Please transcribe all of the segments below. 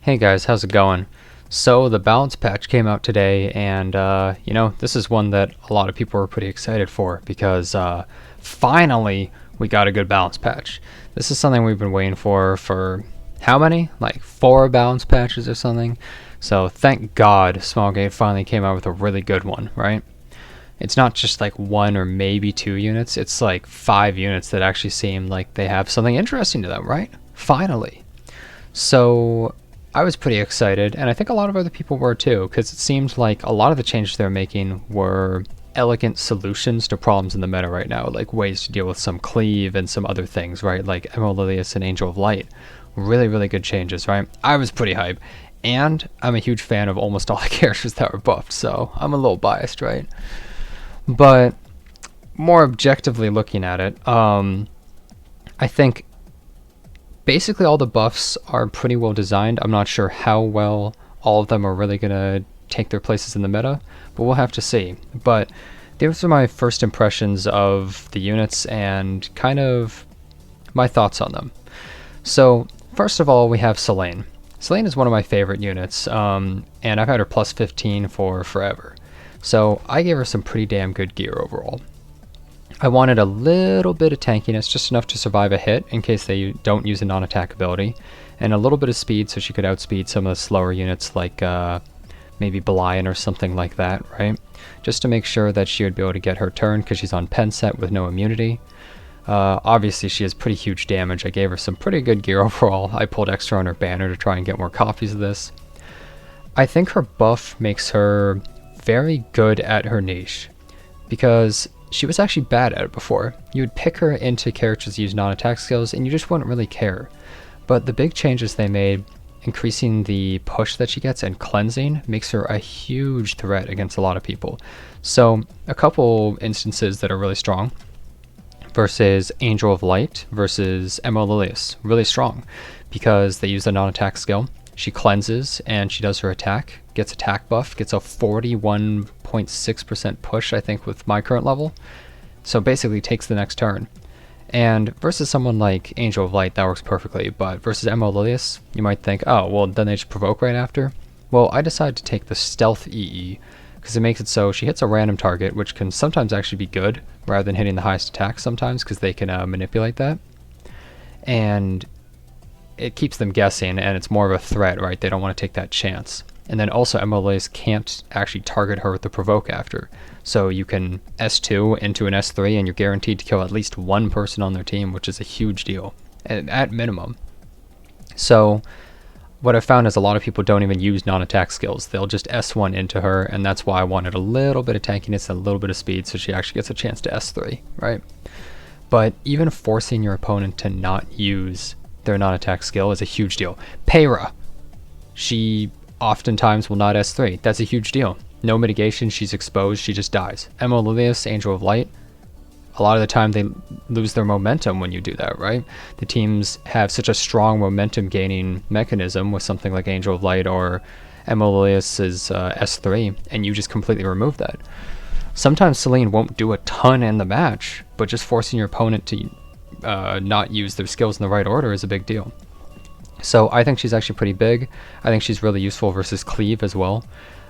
Hey guys, how's it going? So the balance patch came out today, and this is one that a lot of people were pretty excited for because finally we got a good balance patch. This is something we've been waiting for how many? Like 4 balance patches or something. So thank God Smallgate finally came out with a really good one, right? It's not just like 1 or maybe 2 units, it's like 5 units that actually seem like they have something interesting to them, right? Finally. So I was pretty excited, and I think a lot of other people were too, because it seemed like a lot of the changes they're making were elegant solutions to problems in the meta right now, like ways to deal with some cleave and some other things, right? Like Lilius and Angel of Light. Really, really good changes, right? I was pretty hyped, and I'm a huge fan of almost all the characters that were buffed, so I'm a little biased, right? But more objectively looking at it, I think basically all the buffs are pretty well designed. I'm not sure how well all of them are really going to take their places in the meta, but we'll have to see. But those are my first impressions of the units and kind of my thoughts on them. So first of all, we have Celine. Celine is one of my favorite units, and I've had her plus 15 for forever. So I gave her some pretty damn good gear overall. I wanted a little bit of tankiness, just enough to survive a hit in case they don't use a non-attack ability, and a little bit of speed so she could outspeed some of the slower units like maybe Belian or something like that, right? Just to make sure that she would be able to get her turn because she's on pen set with no immunity. Obviously she has pretty huge damage. I gave her some pretty good gear overall. I pulled extra on her banner to try and get more copies of this. I think her buff makes her very good at her niche, because she was actually bad at it before. You would pick her into characters that use non-attack skills and you just wouldn't really care. But the big changes they made, increasing the push that she gets and cleansing, makes her a huge threat against a lot of people. So a couple instances that are really strong versus Angel of Light versus Mo Lilius. Really strong because they use the non-attack skill. She cleanses and she does her attack, gets attack buff, gets a 41.6% push, I think, with my current level. So basically takes the next turn. And versus someone like Angel of Light, that works perfectly. But versus Mo Lilius, you might think, oh, well, then they just provoke right after. Well, I decided to take the stealth EE because it makes it so she hits a random target, which can sometimes actually be good rather than hitting the highest attack sometimes because they can manipulate that. And it keeps them guessing, and it's more of a threat, right? They don't want to take that chance. And then also MLAs can't actually target her with the provoke after. So you can S2 into an S3 and you're guaranteed to kill at least one person on their team, which is a huge deal, at minimum. So what I've found is a lot of people don't even use non-attack skills. They'll just S1 into her, and that's why I wanted a little bit of tankiness and a little bit of speed so she actually gets a chance to S3, right? But even forcing your opponent to not use their non-attack skill is a huge deal. Peyra, she oftentimes will not S3. That's a huge deal. No mitigation, she's exposed, she just dies. Mo Lilius, Angel of Light, a lot of the time they lose their momentum when you do that, right? The teams have such a strong momentum gaining mechanism with something like Angel of Light or Mo Lilius's S3, and you just completely remove that. Sometimes Celine won't do a ton in the match, but just forcing your opponent to not use their skills in the right order is a big deal. So I think she's actually pretty big. I think she's really useful versus cleave as well.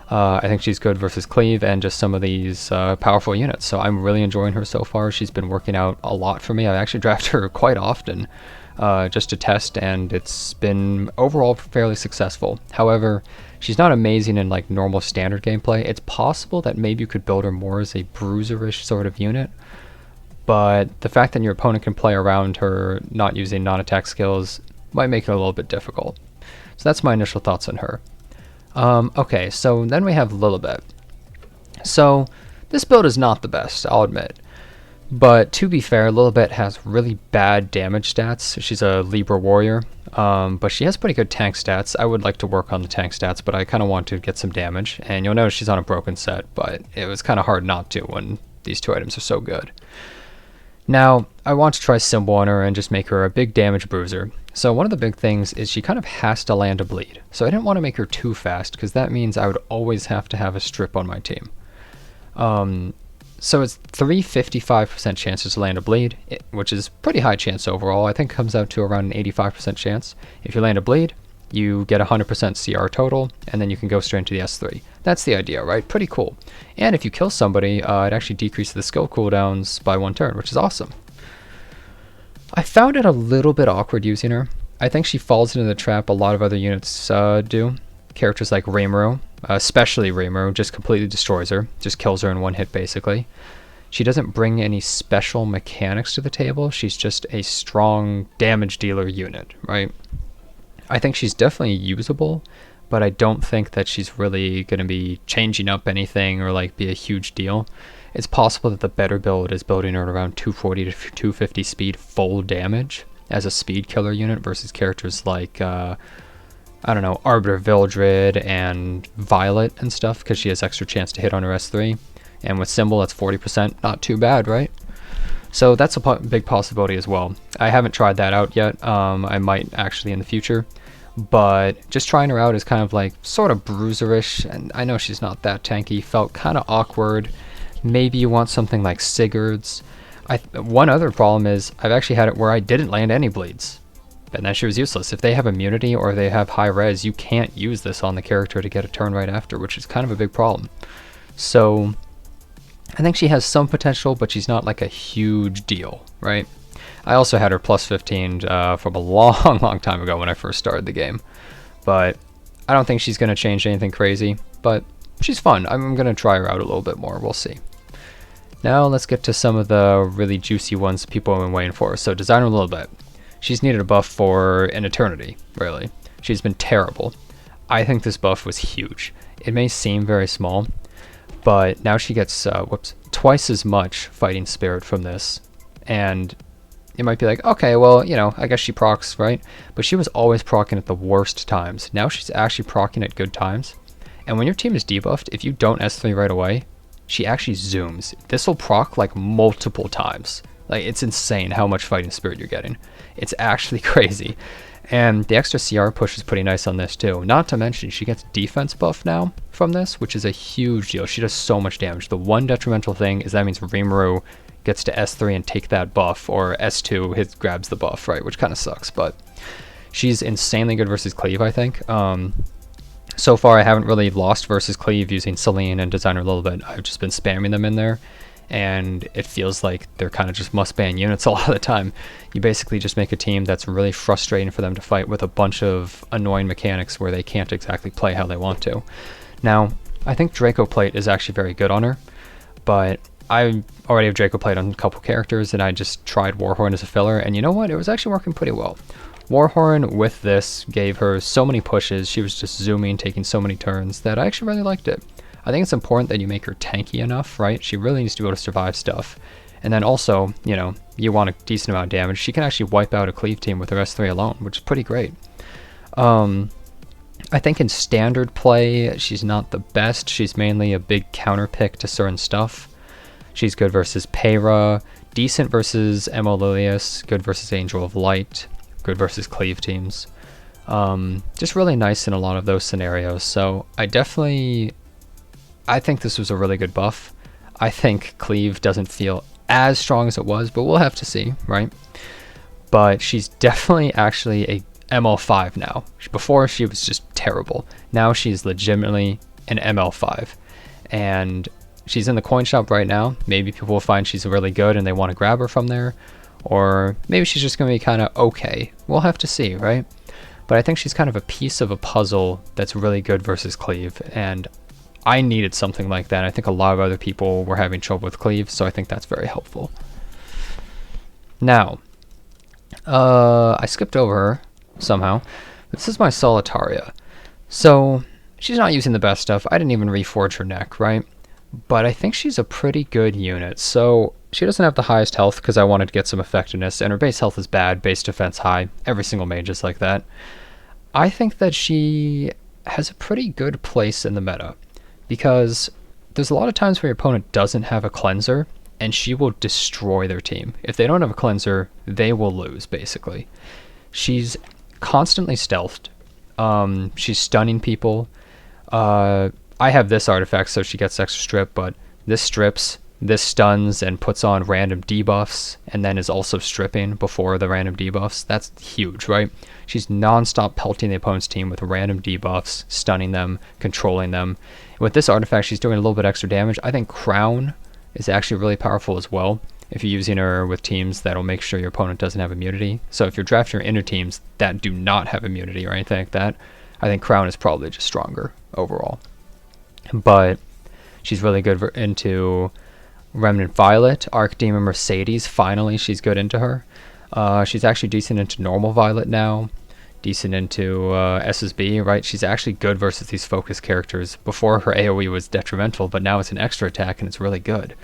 I think she's good versus cleave and just some of these powerful units. So I'm really enjoying her so far. She's been working out a lot for me. I actually draft her quite often just to test, and it's been overall fairly successful. However, she's not amazing in like normal standard gameplay. It's possible that maybe you could build her more as a bruiserish sort of unit, but the fact that your opponent can play around her not using non-attack skills might make it a little bit difficult. So that's my initial thoughts on her. Okay, so then we have Lilibet. So this build is not the best, I'll admit. But to be fair, Lilibet has really bad damage stats. She's a Libra warrior, but she has pretty good tank stats. I would like to work on the tank stats, but I kind of want to get some damage. And you'll notice she's on a broken set, but it was kind of hard not to when these two items are so good. Now, I want to try Symbol on her and just make her a big damage bruiser. So one of the big things is she kind of has to land a bleed. So I didn't want to make her too fast because that means I would always have to have a strip on my team. So it's 355% chances to land a bleed, which is pretty high chance overall. I think it comes out to around an 85% chance. If you land a bleed, you get 100% CR total, and then you can go straight into the S3. That's the idea, right? Pretty cool. And if you kill somebody, it actually decreases the skill cooldowns by 1 turn, which is awesome. I found it a little bit awkward using her. I think she falls into the trap a lot of other units do. Characters like Rimuru, especially Rimuru, just completely destroys her, just kills her in 1 hit basically. She doesn't bring any special mechanics to the table, she's just a strong damage dealer unit, right? I think she's definitely usable, but I don't think that she's really going to be changing up anything or like be a huge deal. It's possible that the better build is building her at around 240 to 250 speed full damage as a speed killer unit versus characters like, I don't know, Arbiter Vildred and Violet and stuff, because she has extra chance to hit on her S3. And with Symbol, that's 40%, not too bad, right? So that's a big possibility as well. I haven't tried that out yet. I might actually in the future. But just trying her out is kind of like sort of bruiserish, and I know she's not that tanky. Felt kind of awkward. Maybe you want something like Sigurd's. One other problem is I've actually had it where I didn't land any bleeds, and then she was useless. If they have immunity or they have high res, you can't use this on the character to get a turn right after, which is kind of a big problem. So I think she has some potential, but she's not like a huge deal, right? I also had her plus 15 from a long time ago when I first started the game, but I don't think she's going to change anything crazy, but she's fun. I'm going to try her out a little bit more. We'll see. Now let's get to some of the really juicy ones people have been waiting for. So Designer Lilibet. She's needed a buff for an eternity, really. She's been terrible. I think this buff was huge. It may seem very small, but now she gets twice as much fighting spirit from this, and you might be like, okay, well, you know, I guess she procs, right? But she was always procking at the worst times. Now she's actually procking at good times. And when your team is debuffed, if you don't S3 right away, she actually zooms. This will proc like multiple times. Like, it's insane how much fighting spirit you're getting. It's actually crazy. And the extra CR push is pretty nice on this too. Not to mention, she gets defense buff now from this, which is a huge deal. She does so much damage. The one detrimental thing is that means Rimuru gets to S3 and take that buff, or S2 grabs the buff, right? Which kind of sucks, but she's insanely good versus Cleave, I think. So far, I haven't really lost versus Cleave using Celine and Designer Lilibet. I've just been spamming them in there, and it feels like they're kind of just must-ban units a lot of the time. You basically just make a team that's really frustrating for them to fight with a bunch of annoying mechanics where they can't exactly play how they want to. Now, I think Draco Plate is actually very good on her, but I already have Draco Plate on a couple characters, and I just tried Warhorn as a filler, and you know what? It was actually working pretty well. Warhorn with this gave her so many pushes, she was just zooming, taking so many turns, that I actually really liked it. I think it's important that you make her tanky enough, right? She really needs to be able to survive stuff. And then also, you know, you want a decent amount of damage. She can actually wipe out a Cleave team with her S3 alone, which is pretty great. I think in standard play, she's not the best. She's mainly a big counter pick to certain stuff. She's good versus Peyra, decent versus Mo Lilius, good versus Angel of Light, good versus Cleave teams. Just really nice in a lot of those scenarios. So I think this was a really good buff. I think Cleave doesn't feel as strong as it was, but we'll have to see, right? But she's definitely actually a ML5 now. Before, she was just terrible. Now she's legitimately an ML5. And she's in the coin shop right now. Maybe people will find she's really good and they want to grab her from there. Or maybe she's just going to be kind of okay. We'll have to see, right? But I think she's kind of a piece of a puzzle that's really good versus Cleave. And I needed something like that. I think a lot of other people were having trouble with Cleave, so I think that's very helpful. Now, I skipped over her somehow. This is my Solitaria. So, she's not using the best stuff. I didn't even reforge her neck, right? But I think she's a pretty good unit. So, she doesn't have the highest health because I wanted to get some effectiveness, and her base health is bad, base defense high. Every single mage is like that. I think that she has a pretty good place in the meta, because there's a lot of times where your opponent doesn't have a cleanser, and she will destroy their team. If they don't have a cleanser, they will lose, basically. She's constantly stealthed. She's stunning people. I have this artifact, so she gets extra strip, but this strips this stuns and puts on random debuffs and then is also stripping before the random debuffs. That's huge, right? She's non-stop pelting the opponent's team with random debuffs, stunning them, controlling them. With this artifact, she's doing a little bit extra damage. I think Crown is actually really powerful as well if you're using her with teams that'll make sure your opponent doesn't have immunity. So if you're drafting your inner teams that do not have immunity or anything like that, I think Crown is probably just stronger overall. But she's really good into Remnant Violet, Archdemon Mercedes. Finally, she's good into her. She's actually decent into normal Violet now, decent into SSB, right? She's actually good versus these focus characters. Before, her AoE was detrimental, but now it's an extra attack and it's really good.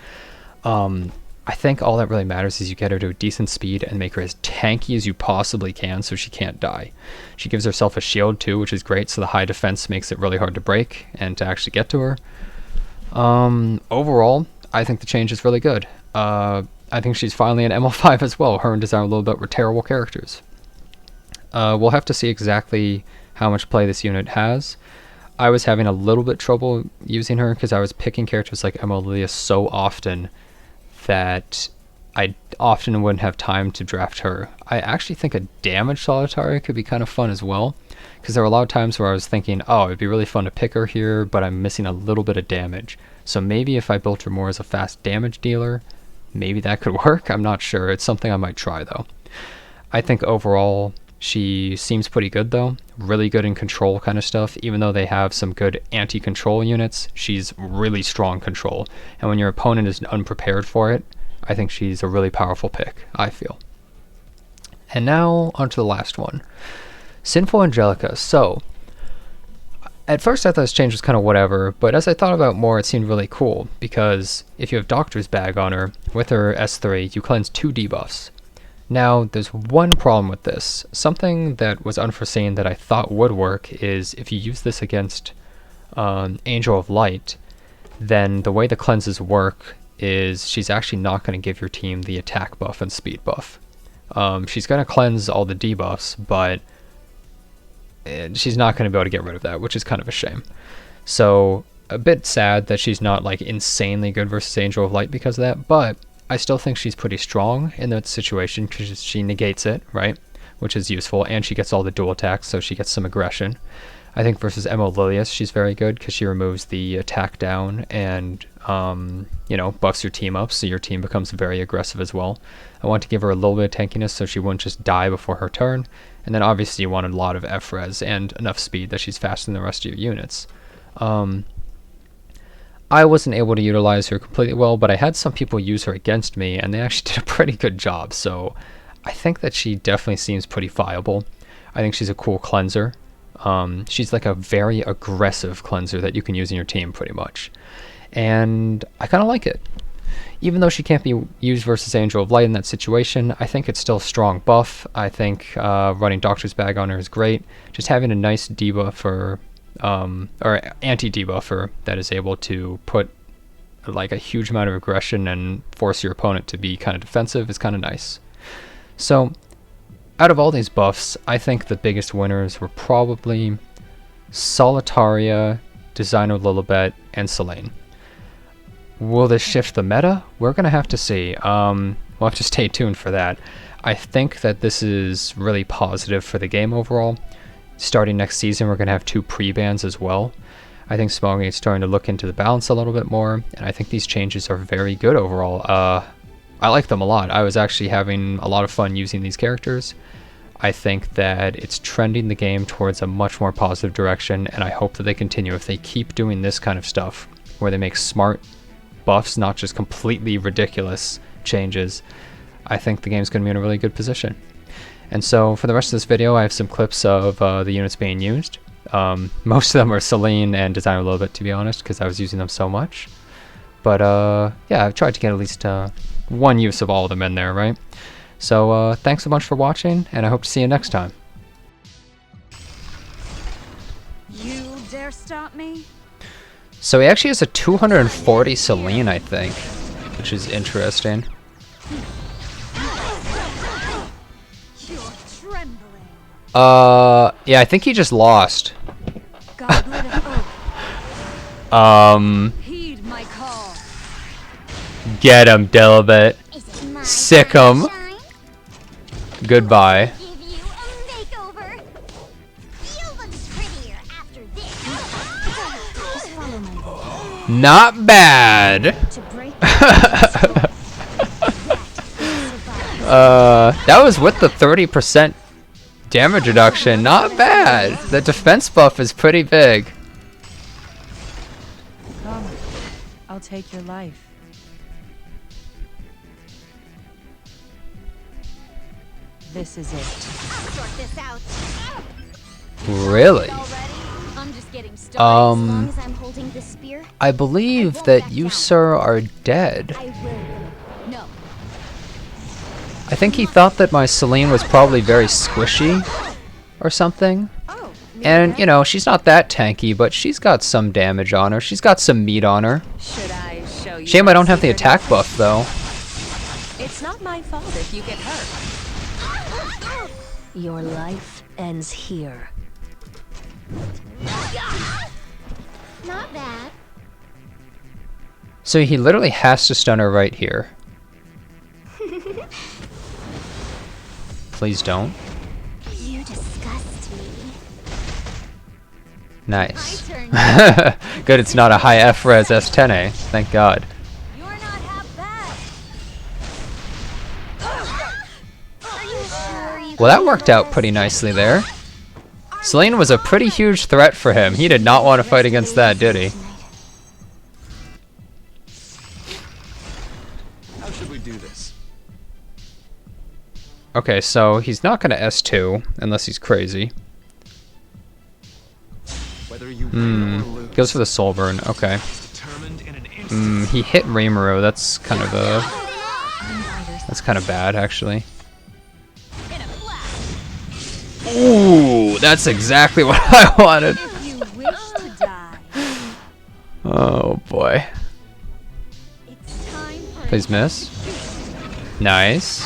I think all that really matters is you get her to a decent speed and make her as tanky as you possibly can so she can't die. She gives herself a shield too, which is great, so the high defense makes it really hard to break and to actually get to her. Overall, I think the change is really good. I think she's finally an ML5 as well. Her and Designer Lilibet were terrible characters. We'll have to see exactly how much play this unit has. I was having a little bit trouble using her because I was picking characters like Emilia so often that I often wouldn't have time to draft her. I actually think a damage Solitaria could be kind of fun as well, because there were a lot of times where I was thinking, oh, it'd be really fun to pick her here, but I'm missing a little bit of damage. So maybe if I built her more as a fast damage dealer, maybe that could work. I'm not sure. It's something I might try though. I think overall she seems pretty good though. Really good in control kind of stuff. Even though they have some good anti-control units, she's really strong control. And when your opponent is unprepared for it, I think she's a really powerful pick, I feel. And now onto the last one. Sinful Angelica. So, at first I thought this change was kind of whatever, but as I thought about it more, it seemed really cool, because if you have Doctor's Bag on her, with her S3, you cleanse 2 debuffs. Now, there's one problem with this. Something that was unforeseen that I thought would work is if you use this against Angel of Light, then the way the cleanses work is she's actually not going to give your team the attack buff and speed buff. She's going to cleanse all the debuffs, but she's not going to be able to get rid of that, which is kind of a shame. So, a bit sad that she's not like insanely good versus Angel of Light because of that, but I still think she's pretty strong in that situation because she negates it, right? Which is useful, and she gets all the dual attacks, so she gets some aggression. I think versus Emo Lilius, she's very good because she removes the attack down and, buffs your team up, so your team becomes very aggressive as well. I want to give her a little bit of tankiness so she wouldn't just die before her turn, and then obviously you want a lot of F-res and enough speed that she's faster than the rest of your units. I wasn't able to utilize her completely well, but I had some people use her against me, and they actually did a pretty good job, so I think that she definitely seems pretty viable. I think she's a cool cleanser. She's like a very aggressive cleanser that you can use in your team pretty much. And I kind of like it. Even though she can't be used versus Angel of Light in that situation, I think it's still a strong buff. I think running Doctor's Bag on her is great. Just having a nice debuffer, or anti-debuffer that is able to put like a huge amount of aggression and force your opponent to be kind of defensive is kind of nice. So, out of all these buffs, I think the biggest winners were probably Solitaria, Designer Lilibet, and Celine. Will this shift the meta? We're going to have to see. We'll have to stay tuned for that. I think that this is really positive for the game overall. Starting next season, we're going to have 2 pre-bans as well. I think Smallgate is starting to look into the balance a little bit more, and I think these changes are very good overall. I like them a lot. I was actually having a lot of fun using these characters. I think that it's trending the game towards a much more positive direction, and I hope that they continue. If they keep doing this kind of stuff, where they make smart buffs, not just completely ridiculous changes, I think the game's going to be in a really good position. And so for the rest of this video, I have some clips of the units being used. Most of them are Celine and Designer Lilibet, to be honest, because I was using them so much. But yeah, I've tried to get at least one use of all of them in there, right? So thanks so much for watching, and I hope to see you next time. You dare stop me? So he actually has a 240 Celine, I think, which is interesting. You're trembling. Yeah, I think he just lost. Goblet of Oak. Heed my call. Get him, Dilibet. Is it my Sick turn 'em. to shine? Goodbye. Give you a makeover. You look prettier after this. Just follow my lead. Not bad. To break the That was with the 30% damage reduction. Not bad. The defense buff is pretty big. Come, I'll take your life. This is it. I'll sort this out. Really? I'm just getting started. As Um, long as I'm holding the spear, I believe that you, sir, are dead. I will. No. I think he thought that my Celine was probably very squishy or something. Oh, And, you know, she's not that tanky, but she's got some damage on her. She's got some meat on her. Should I show you? Shame my I don't have the secret attack weapon? buff, though. It's not my fault if you get hurt. Your life ends here. Not bad. So he literally has to stun her right here. Please don't. You disgust me. Nice. My Good, it's not a high F-res S10A. Thank God. you're not half bad. Are you sure you Well, that worked out pretty nicely there. Celine was a pretty huge threat for him. He did not want to fight against that, did he? How should we do this? Okay, so he's not going to S2 unless he's crazy. Whether you win or lose, Goes for the soul burn. Okay. it's determined in an instant. He hit Rimuru. That's kind of bad, actually. Ooh, that's exactly what I wanted. If you wish to die, Oh boy. it's time for Please miss. Nice.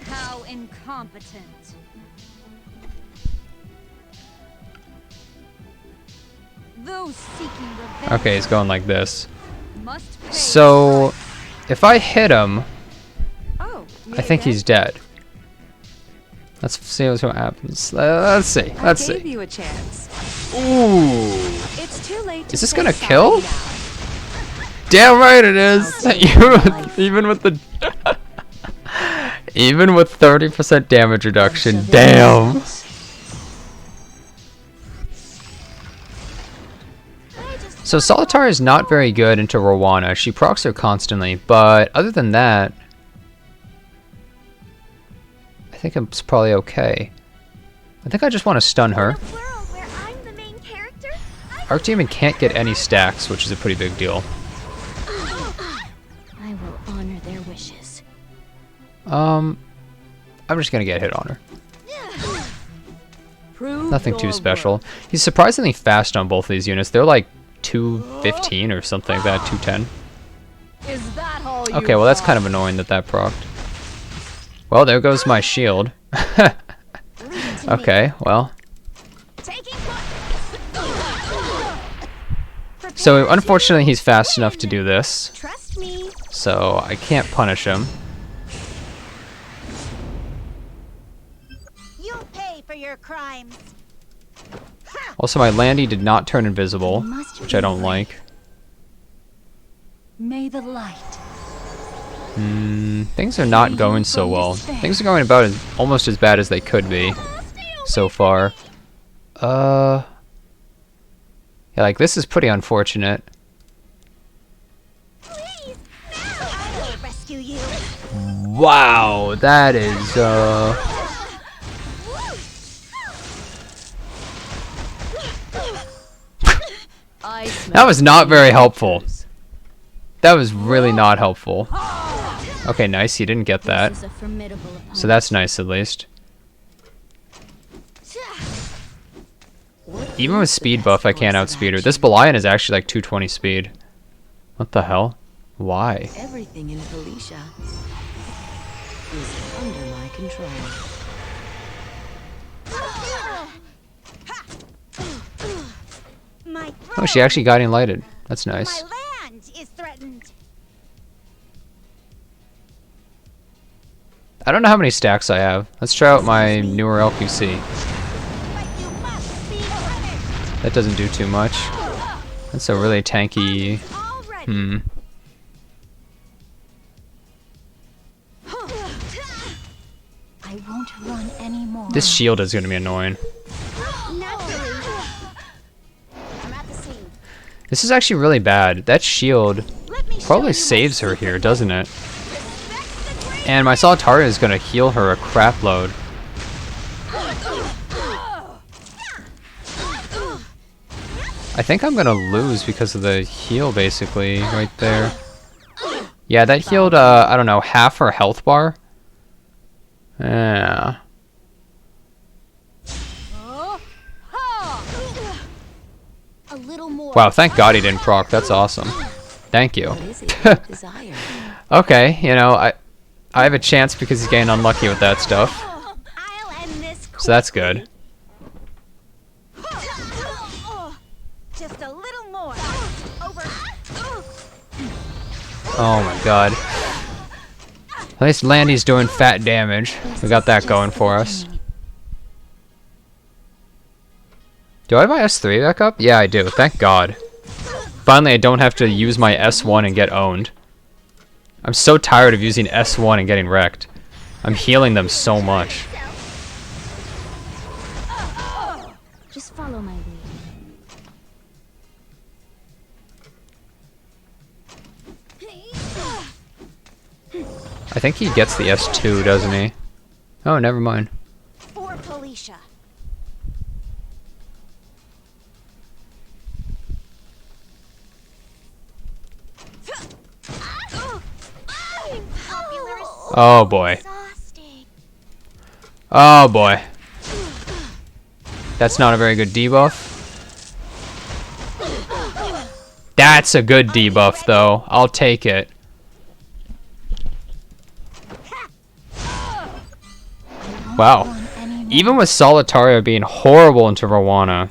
How incompetent. Those seeking revenge Okay, he's going like this. must pay. So, if I hit him, Oh, I think he's dead. Let's see what happens. Let's see. Let's I gave see. you a chance. Ooh. It's too late to Is this say gonna sorry kill? now. Damn right it is. Even with the even with 30% damage reduction. Damn. So Solitaria is not very good into Rowana. She procs her constantly, but other than that, I think it's probably okay. I think I just want to stun her. a world where I'm the main character? Arcdemon can't get any stacks, which is a pretty big deal. I will honor their wishes. I'm just gonna get hit on her. Prove Nothing too your special. worth. He's surprisingly fast on both of these units. They're like 215 or something like that, 210. Is that all you Okay, well that's got? kind of annoying that that procced. Well, there goes my shield. Okay, well. Taking So unfortunately he's fast enough to do this. Trust me. So I can't punish him. You'll pay for your crimes. Also, my Landy did not turn invisible, which I don't like. May the light. Things are not going so well. Things are going about almost as bad as they could be so far. Yeah, like this is pretty unfortunate. Please. I will rescue you. Wow, that is I that was not very helpful. That was really not helpful. Okay, nice, he didn't get that. This is a formidable opponent. So that's nice at least. Even with speed buff, I can't outspeed her. This Belian is actually like 220 speed. What the hell? Why? Everything in Felicia is under my control. My Oh, she actually got enlighted. That's nice. My land is threatened. I don't know how many stacks I have. Let's try out my newer LQC. That doesn't do too much. That's a really tanky... I won't run anymore. This shield is going to be annoying. Naturally. I'm at the scene. This is actually really bad. That shield Let me show probably you saves her here, doesn't it? And my Solitaria is going to heal her a crap load. I think I'm going to lose because of the heal, basically, right there. Yeah, that healed, I don't know, half her health bar. Yeah. a little more. Wow, thank God he didn't proc. That's awesome. Thank you. What is it you desire? Okay, you know, I have a chance because he's getting unlucky with that stuff. I'll end this So that's good. Just a little more. Over. Oh my God. At least Landy's doing fat damage. We got that going for us. Do I have my S3 back up? Yeah, I do. Thank God. Finally, I don't have to use my S1 and get owned. I'm so tired of using S1 and getting wrecked. I'm healing them so much. Just follow my lead. I think he gets the S2, doesn't he? Oh, never mind. For Felicia. Oh boy. Exhausting. Oh boy. That's not a very good debuff. That's a good debuff, though. I'll take it. Wow. Even with Solitaria being horrible into Rowana,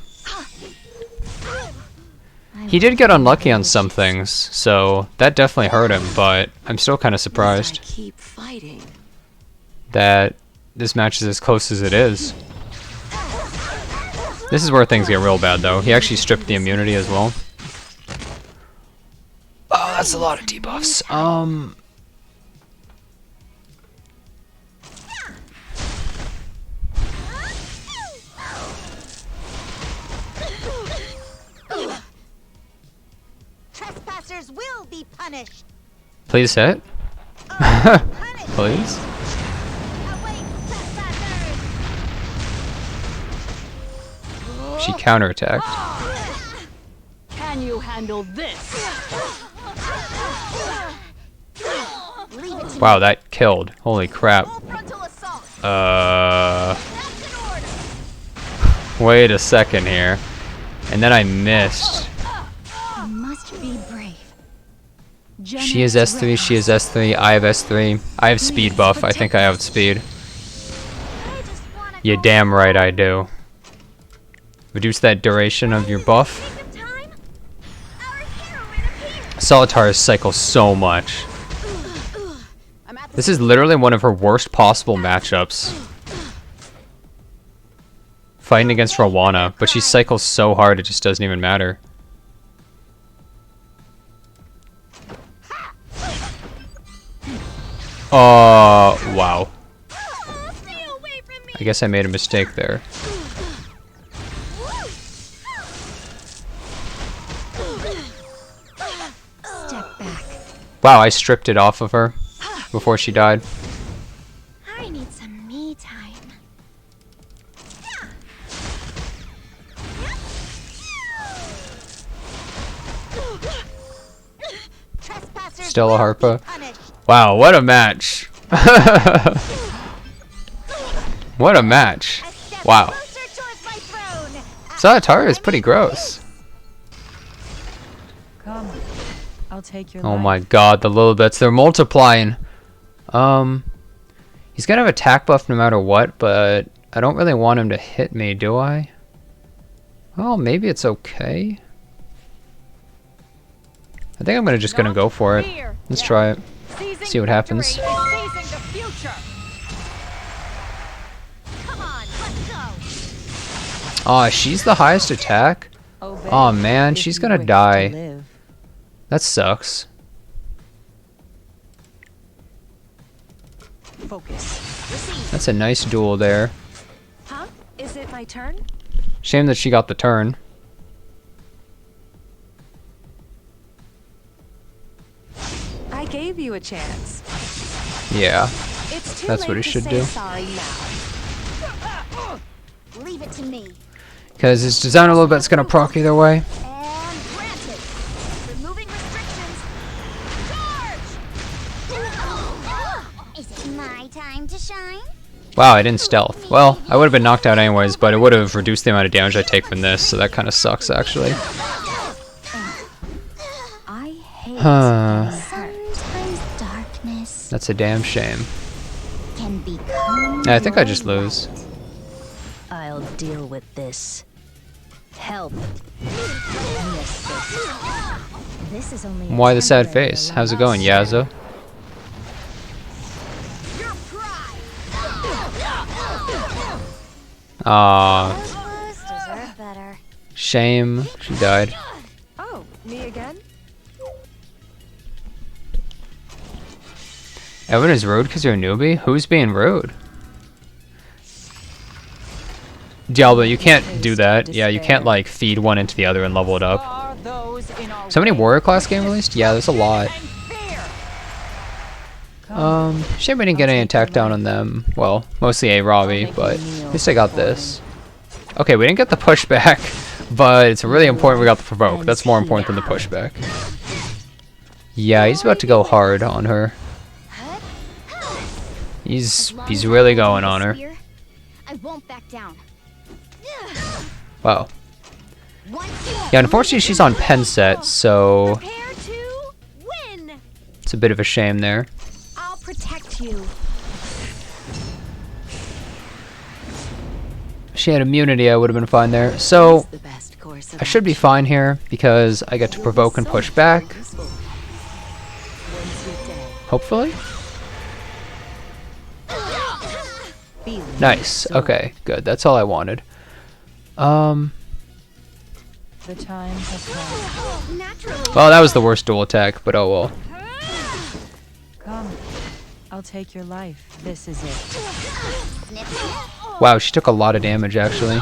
he did get unlucky on some things, so that definitely hurt him, but I'm still kind of I surprised keep fighting. that this match is as close as it is. This is where things get real bad, though. He actually stripped the immunity as well. Oh, that's a lot of debuffs. Trespassers will be punished. Please hit. Punished. Please. Await trespassers. She counterattacked. Can you handle this? Leave it to Wow, that killed. Holy crap. full frontal assault. Uh, That's an order. wait a second here. And then I missed. You must be brave. She is S3, she is S3, I have S3. I have speed buff, I think I have speed. I just wanna You go damn right I do. Reduce that duration of your buff. take of time. Our heroine appears. Solitaire cycles so much. I'm at the This is literally one of her worst possible matchups. Fighting against Rowana, but she cycles so hard it just doesn't even matter. Wow. Stay away from me. I guess I made a mistake there. Step back. Wow, I stripped it off of her before she died. I need some me time. Trespassers Stella will Harpa. be punished. Wow, what a match. What a match. A step Wow. closer towards my throne. Solitaire is pretty gross. Come, I'll take your Oh life. my god, the Lilibets, they're multiplying. He's gonna have attack buff no matter what, but I don't really want him to hit me, do I? Well, maybe it's okay. I think I'm just gonna go for it. Let's try it. See what happens. Seizing the future. Aw, she's the highest attack? Obey Aw, man, if she's you gonna wish to die. live. That sucks. Focus. That's a nice duel there. Huh? Is it my turn? Shame that she got the turn. I gave you a chance. Yeah, It's too That's late what he to should say do. sorry now. Leave it to me. because his design a little bit's gonna proc either way. And granted. Removing restrictions. Charge! Is it my time to shine? Wow, I didn't stealth. Well, I would have been knocked out anyways, but it would have reduced the amount of damage I take from this, so that kind of sucks actually. I hate Huh. sometimes darkness That's a damn shame. can become. Yeah, I think I just lose. I'll deal with this. Help. This is only. Why the sad face? How's it going, Yazo? Aw, Those deserve better. shame. She died. Oh, me again? Evan is rude because you're a newbie? Who's being rude? Diablo, you can't do that. Yeah, you can't like feed one into the other and level it up. Are those in our So many way? warrior class game released? Yeah, there's a lot. And fear. Shame we didn't get any attack down on them. Well, mostly a Robbie, but at least I got this. Okay, we didn't get the pushback, but it's really important we got the provoke. That's more important than the pushback. Yeah, he's about to go hard on her. He's really going on her. I won't back down. Wow. Yeah, unfortunately she's on pen set, so Prepare to win. it's a bit of a shame there. I'll protect you. If she had immunity, I would have been fine there. So The best course of I should be fine here because I get to provoke and push back. Hopefully. Nice. Okay, good. That's all I wanted. The time has come. Naturally. Well, that was the worst dual attack, but oh well. Come. I'll take your life. This is it. Snip, snip. Wow, she took a lot of damage actually.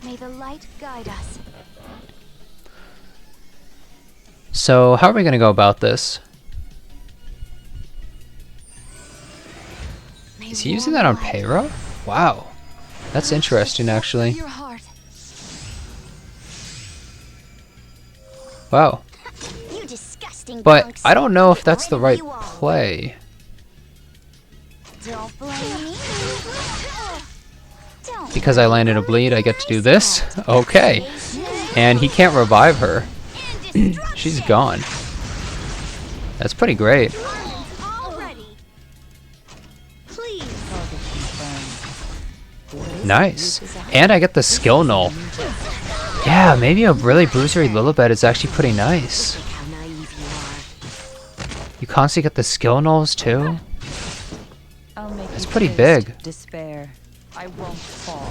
May the light guide us. So how are we gonna go about this? Is he using that on Payra? Wow. That's interesting actually. Your heart. Wow. You disgusting But punks. I don't know if that's the Rid right of you all. play. Don't blame me. Don't Because I landed a bleed, I get to do this? Okay. And he can't revive her. She's gone. That's pretty great. already. Please. Target confirmed. Nice. And I get the skill null. Yeah, maybe a really bruisery Lilibet is actually pretty nice. How naive you are. You constantly get the skill nulls too? I'll make That's you pretty taste big. Despair. I won't fall.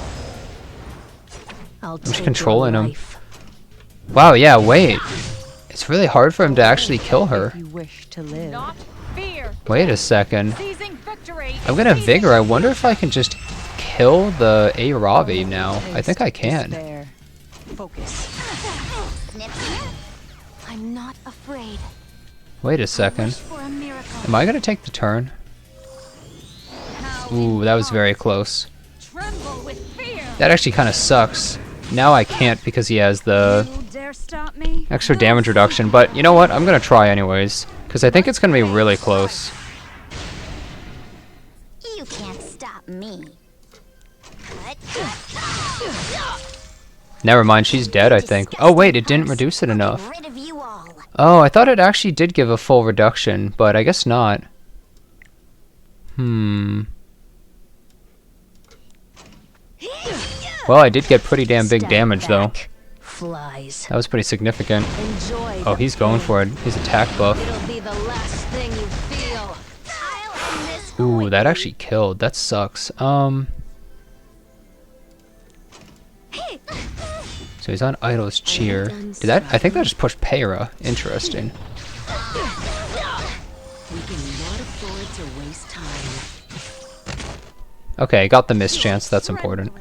I'll just take your controlling him. life. Wow, yeah, wait. It's really hard for him to actually kill her. If you wish to live. Not fear. Wait a second. Seizing victory. I'm gonna Vigor. I wonder if I can just kill the A-Ravi now. I think I can. Despair. Focus. Snip, snip. I'm not afraid. Wait a Wish second. for a miracle. Am I gonna take the turn? Ooh, that was very close. Tremble with fear. That actually kind of sucks. Now I can't because he has the You dare stop me? extra damage reduction, but you know what? I'm gonna try anyways, because I think it's gonna be really close. You can't stop me. Cut. Never mind, she's dead, I think. Oh wait, it didn't reduce it enough. Rid of you all. Oh, I thought it actually did give a full reduction, but I guess not. Well, I did get pretty damn big Stand damage though. back. Flies. That was pretty significant. Enjoy. Oh, the he's going pain. for it. His attack buff. It'll be the last thing you feel. I'll end this Ooh, quickly. that actually killed. That sucks. So he's on Idol's Cheer. Did that? I think that just pushed Peyra. Interesting. We cannot afford to waste time. Okay, got the mischance. That's important.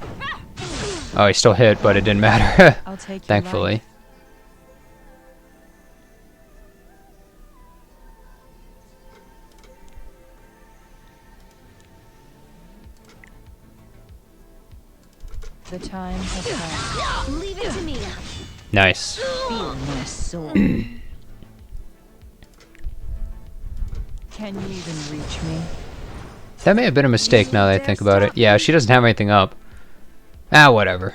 Oh, he still hit, but it didn't matter. I'll take your Thankfully. life. The time has come. Leave it to me. Nice. Feel my soul. Can you even reach me? That may have been a mistake now that I think about it. Yeah, she doesn't have anything up. Ah, whatever.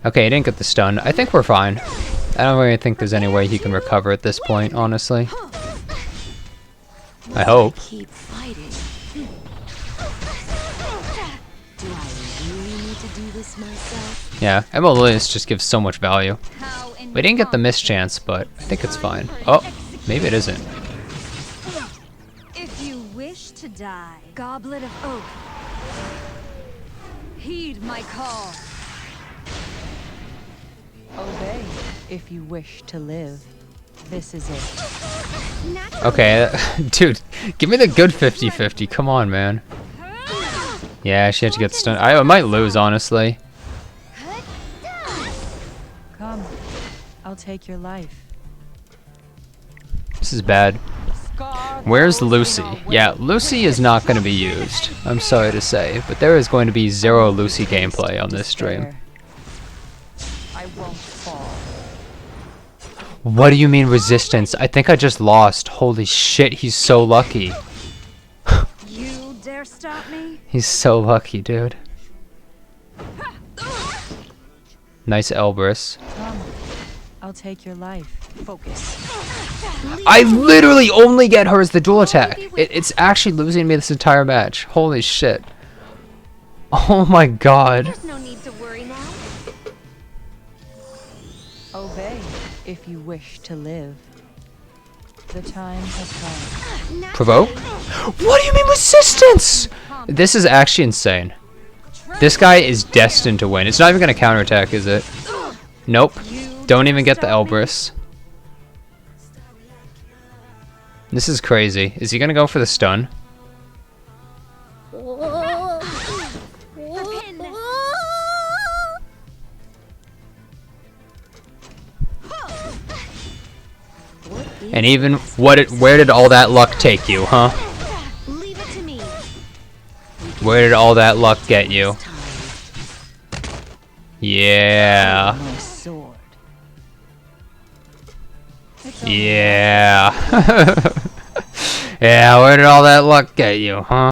Okay, he didn't get the stun. I think we're fine. I don't really think there's any way he can recover at this point, honestly. I hope. Keep fighting. Do I really need to do this myself? Yeah, Emma Lilius just gives so much value. How We didn't get the mischance, but I think it's fine. Oh, maybe it isn't. If you wish to die, Goblet of Oak, heed my call. Obey if you wish to live. This is it. Okay, dude, give me the good 50-50. Come on, man. Yeah, she had to get stunned. I might lose, honestly. Come, I'll take your life. This is bad. Where's Lucy? Yeah, Lucy is not going to be used. I'm sorry to say, but there is going to be zero Lucy gameplay on this stream. I won't fall. What do you mean resistance? I think I just lost. Holy shit, he's so lucky. You dare stop me? He's so lucky, dude. Nice Elbrus. Come, I'll take your life. Focus. I literally only get her as the dual attack. It's actually losing me this entire match. Holy shit. Oh my god. There's no need to worry now. Obey if you wish to live. The time has come. Provoke? What do you mean resistance? This is actually insane. This guy is destined to win. It's not even going to counterattack, is it? Nope. Don't even get the Elbrus. This is crazy. Is he going to go for the stun? And even where did all that luck take you, huh? Leave it to me. Where did all that luck get you? Yeah. My sword. Yeah. Yeah, where did all that luck get you, huh?